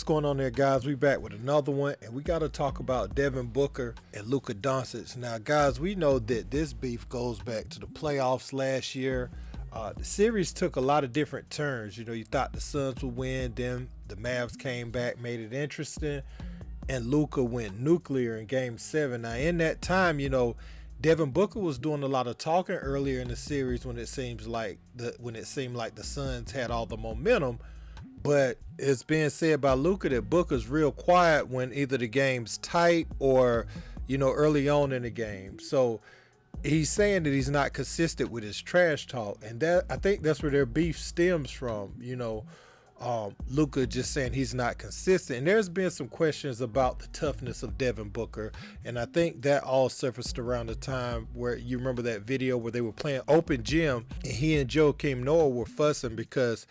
what's going on there, guys? We back with another one, and we got to talk about Devin Booker and Luka Doncic. Now, guys, we know that this beef goes back to the playoffs last year. The series took a lot of different turns. You know, you thought the Suns would win, then the Mavs came back, made it interesting, and Luka went nuclear in Game 7. Now, in that time, you know, Devin Booker was doing a lot of talking earlier in the series when it seemed like the Suns had all the momentum. But it's being said by Luka that Booker's real quiet when either the game's tight or, you know, early on in the game. So he's saying that he's not consistent with his trash talk, and that I think that's where their beef stems from. You know, Luka just saying he's not consistent, and there's been some questions about the toughness of Devin Booker, and I think that all surfaced around the time where you remember that video where they were playing open gym, and he and Joakim Noah were fussing because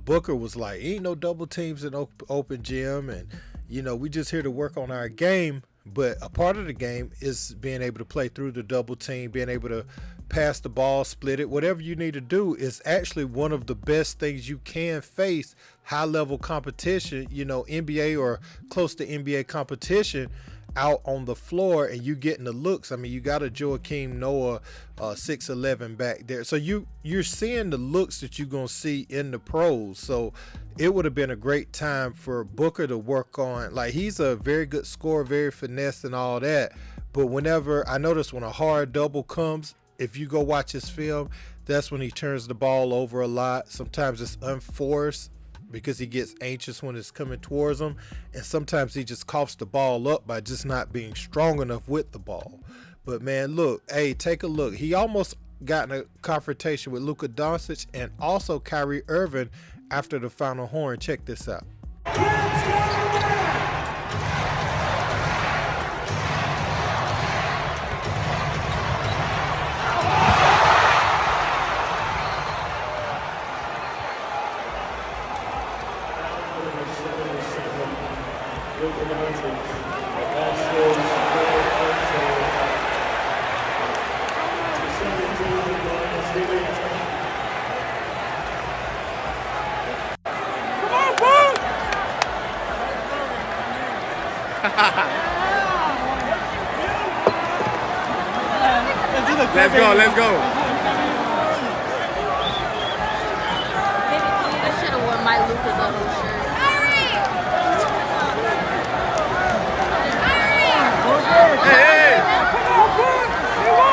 Booker was like, ain't no double teams in open gym, and you know, we just here to work on our game. But a part of the game is being able to play through the double team, being able to pass the ball, split it, whatever you need to do is actually one of the best things you can face high level competition, you know, NBA or close to NBA competition out on the floor, and you getting the looks. I mean, you got a Joakim Noah 6'11" back there, so you're seeing the looks that you're gonna see in the pros. So it would have been a great time for Booker to work on, like, he's a very good scorer, very finesse and all that, but whenever I notice when a hard double comes, if you go watch his film, that's when he turns the ball over a lot. Sometimes it's unforced because he gets anxious when it's coming towards him, and sometimes he just coughs the ball up by just not being strong enough with the ball. But man, look, hey, take a look. He almost got in a confrontation with Luka Doncic and also Kyrie Irving after the final horn. Check this out. Let's go. I should have worn my Luka Doncic shirt. Hey!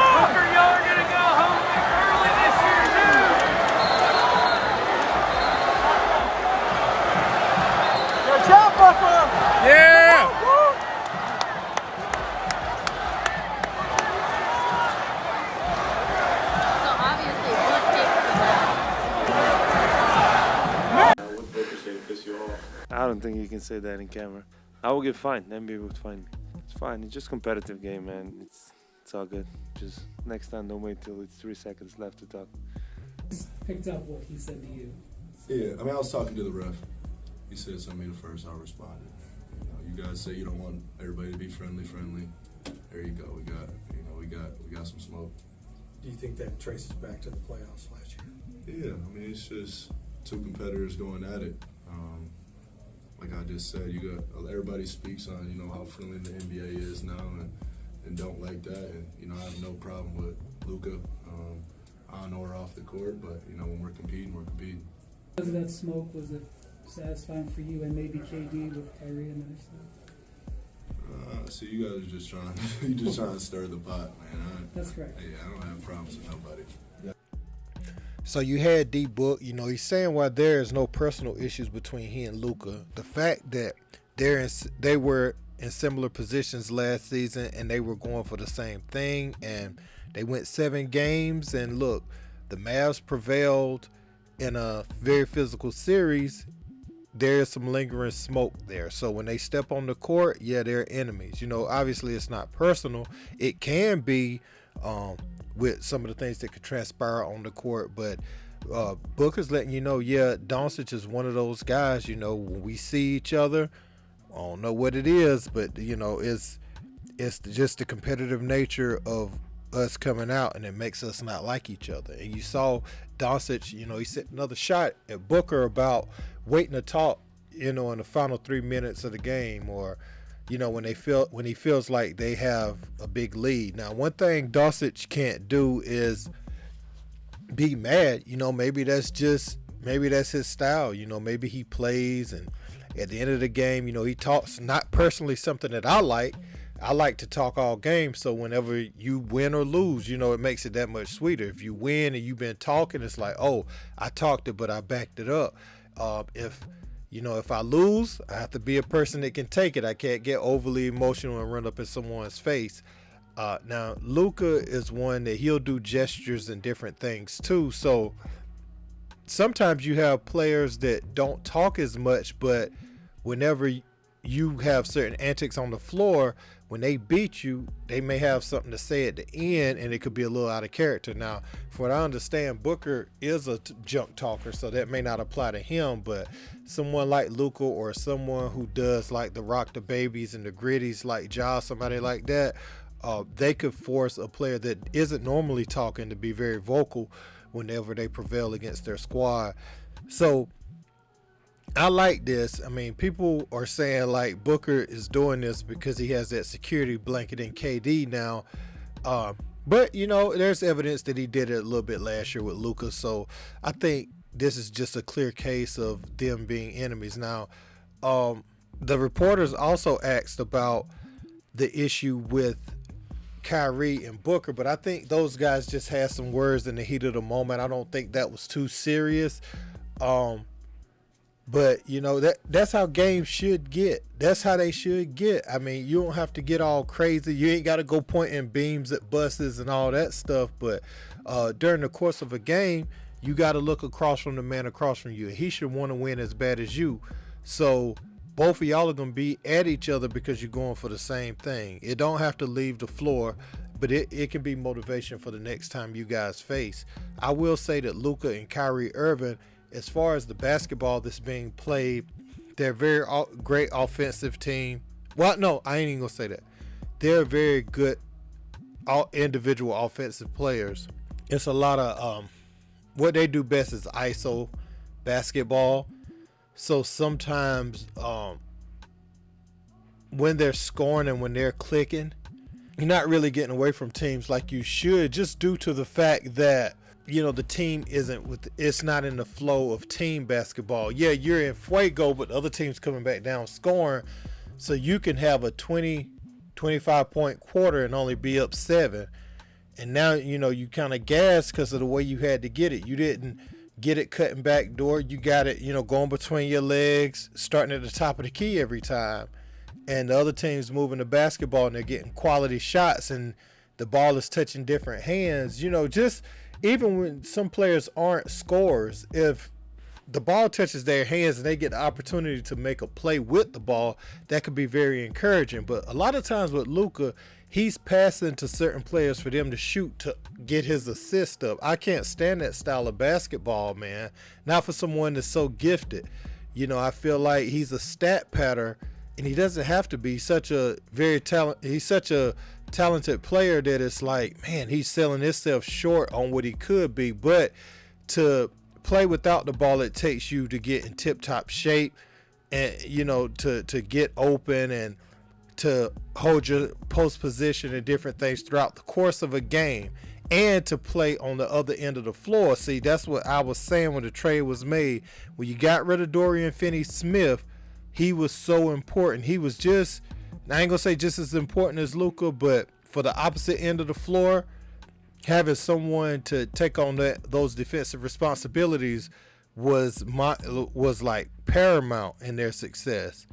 Booker, y'all are gonna go home early this year too. Good job, Booker! Yeah! So obviously, what takes What Booker say to piss you off? I don't think you can say that in camera. I will get fined. The NBA would fine me. It's fine. It's just competitive game, man. It's all good. Just next time, don't wait till it's 3 seconds left to talk. Picked up what he said to you. Yeah, I mean, I was talking to the ref. He said something to me first. I responded. You guys say you don't want everybody to be friendly. There you go. We got some smoke. Do you think that traces back to the playoffs last year? Yeah, I mean, it's just two competitors going at it. Like I just said, everybody speaks on how friendly the NBA is now, and don't like that. And I have no problem with Luka on or off the court, but when we're competing, we're competing. Because of that smoke, was it satisfying for you and maybe KD with Kyrie and other stuff? So you guys are just trying to stir the pot, man. That's correct. Yeah, I don't have problems with nobody. So you had D-Book, he's saying why there is no personal issues between he and Luka. The fact that they were in similar positions last season and they were going for the same thing, and they went 7 games, and look, the Mavs prevailed in a very physical series. There's some lingering smoke there. So when they step on the court, yeah, they're enemies. Obviously it's not personal. It can be with some of the things that could transpire on the court, but Booker's letting you know, yeah, Doncic is one of those guys, when we see each other, I don't know what it is, but it's just the competitive nature of us coming out, and it makes us not like each other. And you saw Doncic, he set another shot at Booker about waiting to talk, in the final 3 minutes of the game, or when he feels like they have a big lead. Now, one thing Doncic can't do is be mad. Maybe that's his style. Maybe he plays, and at the end of the game, he talks. Not personally something that I like. I like to talk all game, so whenever you win or lose, it makes it that much sweeter. If you win and you've been talking, it's like, oh, I talked it, but I backed it up. If I lose, I have to be a person that can take it. I can't get overly emotional and run up in someone's face. Now, Luka is one that he'll do gestures and different things too. So sometimes you have players that don't talk as much, but whenever you have certain antics on the floor, when they beat you, they may have something to say at the end, and it could be a little out of character. Now, from what I understand, Booker is a junk talker, so that may not apply to him, but someone like Luka, or someone who does like the rock the babies and the gritties like Ja, somebody like that, they could force a player that isn't normally talking to be very vocal whenever they prevail against their squad. So I like this. I mean, people are saying like Booker is doing this because he has that security blanket in KD now. But there's evidence that he did it a little bit last year with Luka. So I think this is just a clear case of them being enemies. Now, the reporters also asked about the issue with Kyrie and Booker, but I think those guys just had some words in the heat of the moment. I don't think that was too serious. But that's how games should get. That's how they should get. I mean, you don't have to get all crazy. You ain't got to go pointing beams at buses and all that stuff. But during the course of a game, you got to look across from the man across from you. He should want to win as bad as you. So both of y'all are going to be at each other because you're going for the same thing. It don't have to leave the floor, but it can be motivation for the next time you guys face. I will say that Luka and Kyrie Irving, as far as the basketball that's being played, they're a very great offensive team. Well, no, I ain't even going to say that. They're very good individual offensive players. It's a lot of what they do best is ISO basketball. So sometimes when they're scoring and when they're clicking, you're not really getting away from teams like you should, just due to the fact that the team it's not in the flow of team basketball. Yeah, you're in fuego, but the other team's coming back down scoring. So you can have a 25 point quarter and only be up 7. And now, you kind of gassed because of the way you had to get it. You didn't get it cutting back door. You got it, going between your legs, starting at the top of the key every time. And the other team's moving the basketball and they're getting quality shots and the ball is touching different hands. Just even when some players aren't scorers, if the ball touches their hands and they get the opportunity to make a play with the ball, that could be very encouraging. But a lot of times with Luka, he's passing to certain players for them to shoot to get his assist up. I can't stand that style of basketball, man. Not for someone that's so gifted. I feel like he's a stat patter, and he doesn't have to be. He's such a talented player that it's like, man, he's selling himself short on what he could be. But to play without the ball, it takes you to get in tip-top shape and to get open and to hold your post position and different things throughout the course of a game, and to play on the other end of the floor. See, that's what I was saying when the trade was made. When you got rid of Dorian Finney-Smith, he was so important. He was just, I ain't gonna say just as important as Luka, but for the opposite end of the floor, having someone to take on those defensive responsibilities was like paramount in their success.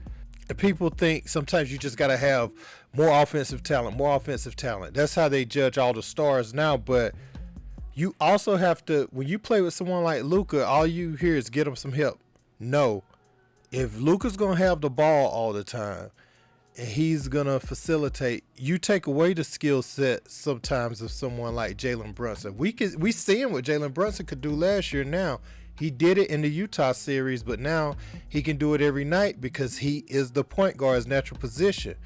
And people think sometimes you just got to have more offensive talent. That's how they judge all the stars now. But you also have to, when you play with someone like Luka, all you hear is get him some help. No. If Luka's going to have the ball all the time and he's going to facilitate, you take away the skill set sometimes of someone like Jalen Brunson. We seeing what Jalen Brunson could do last year now. He did it in the Utah series, but now he can do it every night because he is the point guard's natural position.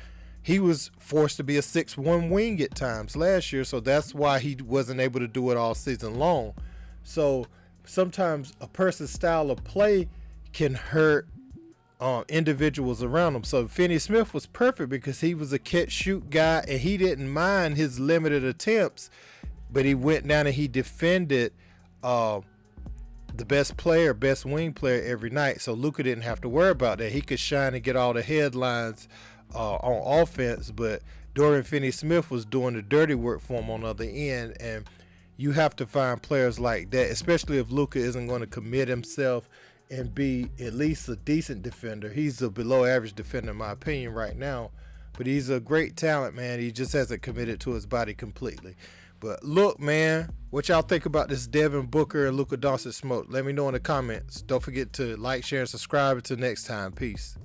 He was forced to be a 6'1" wing at times last year, so that's why he wasn't able to do it all season long. So sometimes a person's style of play can hurt individuals around him. So Finney Smith was perfect because he was a catch shoot guy and he didn't mind his limited attempts, but he went down and he defended the best player, best wing player every night. So Luka didn't have to worry about that. He could shine and get all the headlines on offense, but Dorian Finney-Smith was doing the dirty work for him on the other end. And you have to find players like that, especially if Luka isn't going to commit himself and be at least a decent defender. He's a below average defender in my opinion right now, but he's a great talent, man. He just hasn't committed to his body completely. But look, man, what y'all think about this Devin Booker and Luka Doncic smoke? Let me know in the comments. Don't forget to like, share, and subscribe. Until next time, peace.